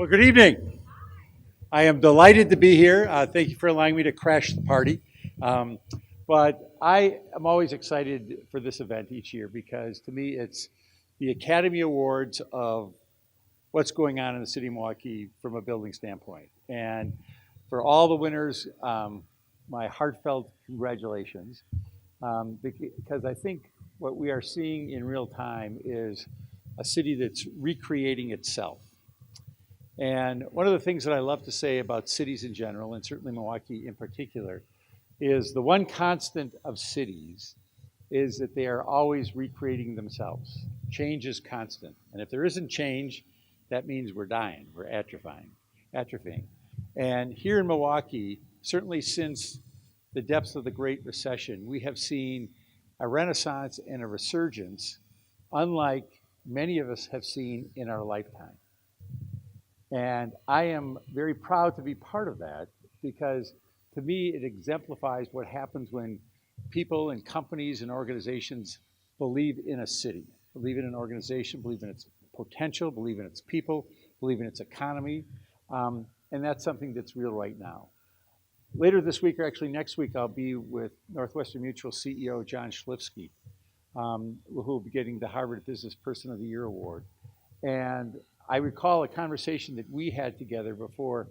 Well, good evening. I am delighted to be here. Thank you for allowing me to crash the party. Um, but I am always excited for this event each year because to me it's the Academy Awards of what's going on in the city of Milwaukee from a building standpoint. And for all the winners, my heartfelt congratulations because I think what we are seeing in real time is a city that's recreating itself. And one of the things that I love to say about cities in general, and certainly Milwaukee in particular, is the one constant of cities is that they are always recreating themselves. Change is constant. And if there isn't change, that means we're dying, we're atrophying. And here in Milwaukee, certainly since the depths of the Great Recession, we have seen a renaissance and a resurgence unlike many of us have seen in our lifetime. And I am very proud to be part of that because to me it exemplifies what happens when people and companies and organizations believe in a city, believe in an organization, believe in its potential, believe in its people, believe in its economy. And that's something that's real right now. Later this week, or actually next week, I'll be with Northwestern Mutual CEO John Schlifsky, who will be getting the Harvard Business Person of the Year award. And I recall a conversation that we had together before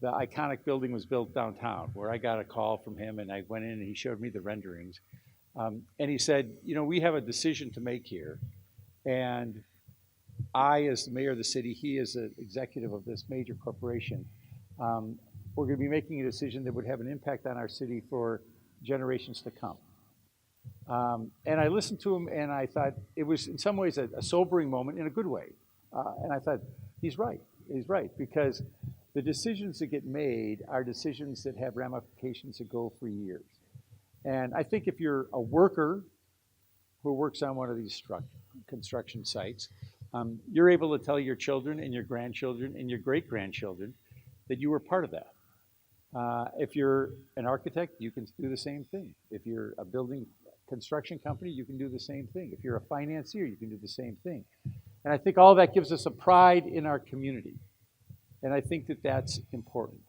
the iconic building was built downtown, where I got a call from him and I went in and he showed me the renderings. And he said, we have a decision to make here. And I, as the mayor of the city, he is an executive of this major corporation, we're going to be making a decision that would have an impact on our city for generations to come. And I listened to him and I thought it was in some ways a sobering moment in a good way. And I thought, he's right, because the decisions that get made are decisions that have ramifications that go for years. And I think if you're a worker who works on one of these construction sites, you're able to tell your children and your grandchildren and your great-grandchildren that you were part of that. If you're an architect, you can do the same thing. If you're a building construction company, you can do the same thing. If you're a financier, you can do the same thing. And I think all that gives us a pride in our community. And I think that that's important.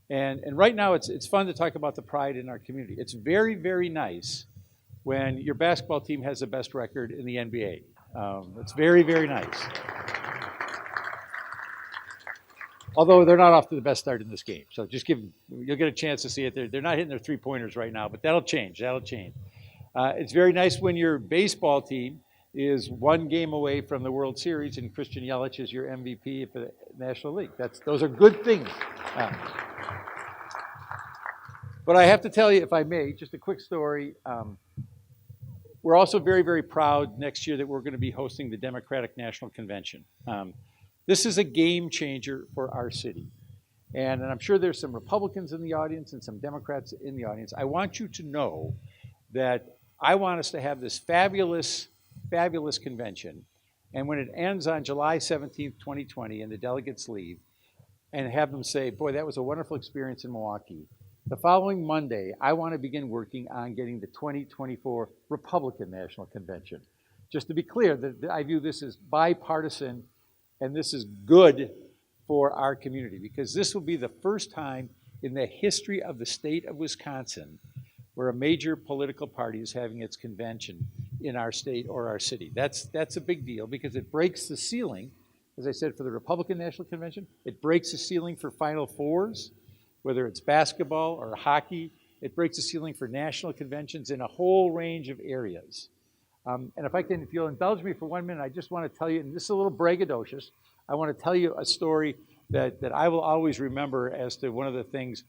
And right now, it's fun to talk about the pride in our community. It's very, very nice when your basketball team has the best record in the NBA. It's very, very nice. Although they're not off to the best start in this game. So you'll get a chance to see it. They're not hitting their three-pointers right now, but that'll change. It's very nice when your baseball team is one game away from the World Series and Christian Yelich is your MVP for the National League. Those are good things. But I have to tell you, if I may, just a quick story. We're also very, very proud next year that we're going to be hosting the Democratic National Convention. This is a game changer for our city. And I'm sure there's some Republicans in the audience and some Democrats in the audience. I want you to know that I want us to have this fabulous convention. And when it ends on July 17th, 2020, and the delegates leave, and have them say, boy, that was a wonderful experience in Milwaukee. The following Monday, I want to begin working on getting the 2024 Republican National Convention. Just to be clear, I view this as bipartisan, and this is good for our community, because this will be the first time in the history of the state of Wisconsin where a major political party is having its convention in our state or our city. That's a big deal because it breaks the ceiling, as I said, for the Republican National Convention. It breaks the ceiling for Final Fours, whether it's basketball or hockey. It breaks the ceiling for national conventions in a whole range of areas. And if you'll indulge me for 1 minute, I just want to tell you, and this is a little braggadocious, I want to tell you a story that I will always remember as to one of the things.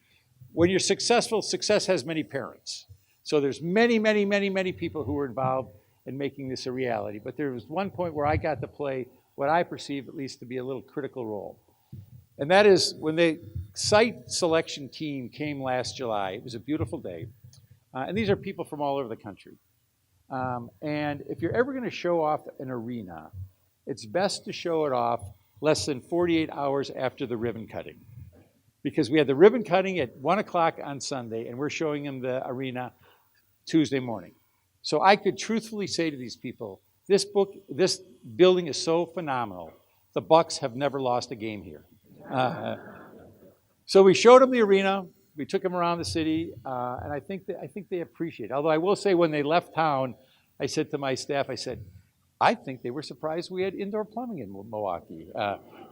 When you're successful, success has many parents. So there's many, many, many, many people who were involved in making this a reality. But there was one point where I got to play what I perceive at least to be a little critical role. And that is when the site selection team came last July. It was a beautiful day. And these are people from all over the country. And if you're ever going to show off an arena, it's best to show it off less than 48 hours after the ribbon cutting. Because we had the ribbon cutting at 1 o'clock on Sunday, and we're showing them the arena Tuesday morning. So I could truthfully say to these people, this building is so phenomenal, the Bucks have never lost a game here. Uh, so we showed them the arena. We took them around the city, and I think they appreciate it. Although I will say, when they left town, I said to my staff, I said, I think they were surprised we had indoor plumbing in Milwaukee,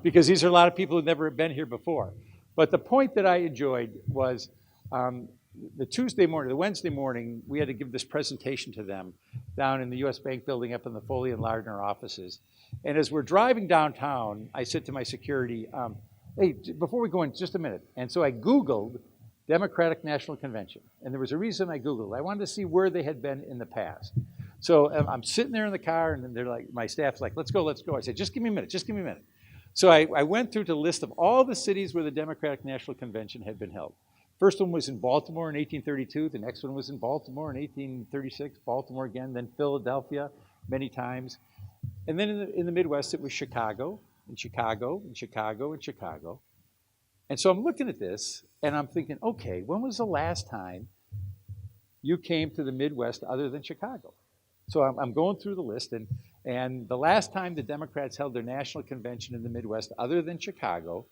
because these are a lot of people who've never been here before. But the point that I enjoyed was, the Wednesday morning, we had to give this presentation to them down in the U.S. Bank building up in the Foley and Lardner offices. And as we're driving downtown, I said to my security, hey, before we go in, just a minute. And so I Googled Democratic National Convention. And there was a reason I Googled. I wanted to see where they had been in the past. So I'm sitting there in the car, and they're like, my staff's like, let's go, let's go. I said, just give me a minute, just give me a minute. So I went through the list of all the cities where the Democratic National Convention had been held. First one was in Baltimore in 1832. The next one was in Baltimore in 1836. Baltimore again, then Philadelphia many times. And then in the Midwest, it was Chicago, and Chicago, and Chicago, and Chicago. And so I'm looking at this, and I'm thinking, okay, when was the last time you came to the Midwest other than Chicago? So I'm going through the list, and the last time the Democrats held their national convention in the Midwest other than Chicago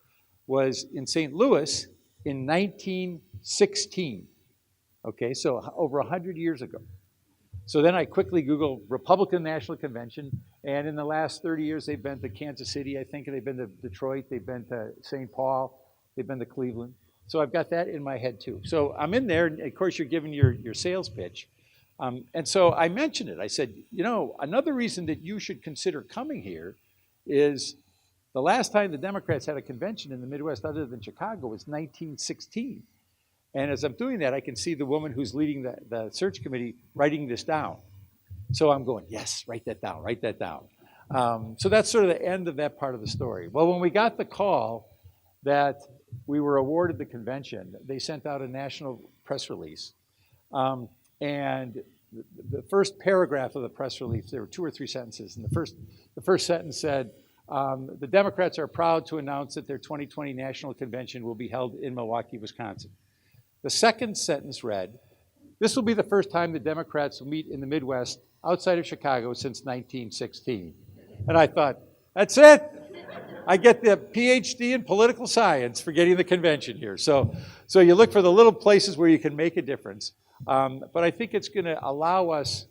was in St. Louis in 1916, okay, so over 100 years ago. So then I quickly Googled Republican National Convention, and in the last 30 years, they've been to Kansas City, I think, they've been to Detroit, they've been to St. Paul, they've been to Cleveland. So I've got that in my head too. So I'm in there, and of course you're giving your sales pitch. And so I mentioned it. I said, you know, another reason that you should consider coming here is the last time the Democrats had a convention in the Midwest other than Chicago was 1916. And as I'm doing that, I can see the woman who's leading the search committee writing this down. So I'm going, yes, write that down, write that down. So that's sort of the end of that part of the story. Well, when we got the call that we were awarded the convention, they sent out a national press release. And the first paragraph of the press release, there were 2 or 3 sentences. And the first sentence said, the Democrats are proud to announce that their 2020 national convention will be held in Milwaukee, Wisconsin. The second sentence read, this will be the first time the Democrats will meet in the Midwest outside of Chicago since 1916. And I thought, that's it. I get the PhD in political science for getting the convention here. So you look for the little places where you can make a difference. But I think it's going to allow us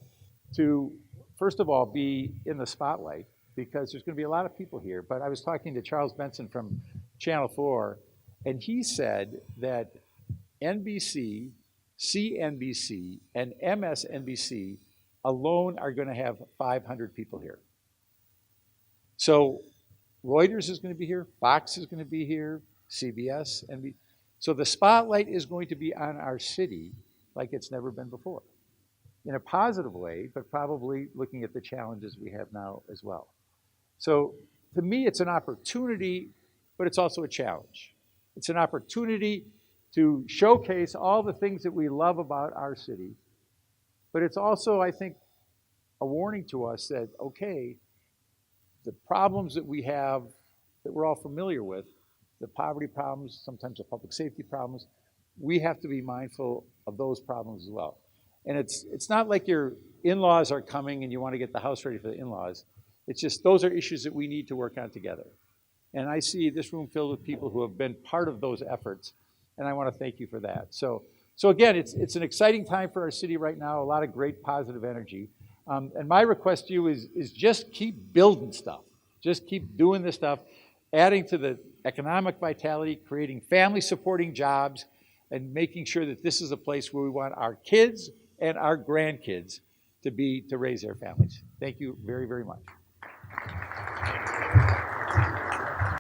to, first of all, be in the spotlight, because there's going to be a lot of people here. But I was talking to Charles Benson from Channel 4, and he said that NBC, CNBC, and MSNBC alone are going to have 500 people here. So Reuters is going to be here, Fox is going to be here, CBS, NBC. So the spotlight is going to be on our city like it's never been before, in a positive way, but probably looking at the challenges we have now as well. So to me, it's an opportunity, but it's also a challenge. It's an opportunity to showcase all the things that we love about our city, but it's also, I think, a warning to us that, okay, the problems that we have that we're all familiar with, the poverty problems, sometimes the public safety problems, we have to be mindful of those problems as well. And it's not like your in-laws are coming and you want to get the house ready for the in-laws. It's just those are issues that we need to work on together. And I see this room filled with people who have been part of those efforts, and I want to thank you for that. So again, it's an exciting time for our city right now, a lot of great positive energy. And my request to you is just keep building stuff. Just keep doing this stuff, adding to the economic vitality, creating family-supporting jobs, and making sure that this is a place where we want our kids and our grandkids to raise their families. Thank you very, very much.